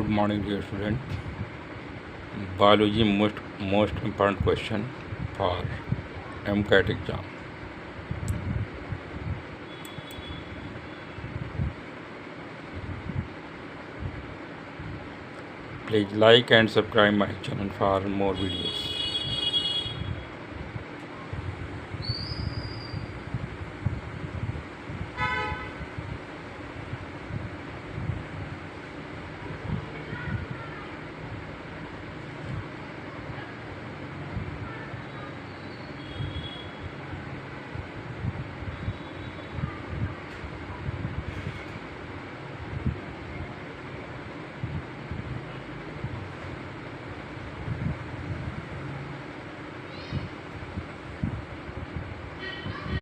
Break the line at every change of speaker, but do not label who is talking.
Good morning, dear student. Biology most important question for MCAT exam. Please like and subscribe my channel for more videos.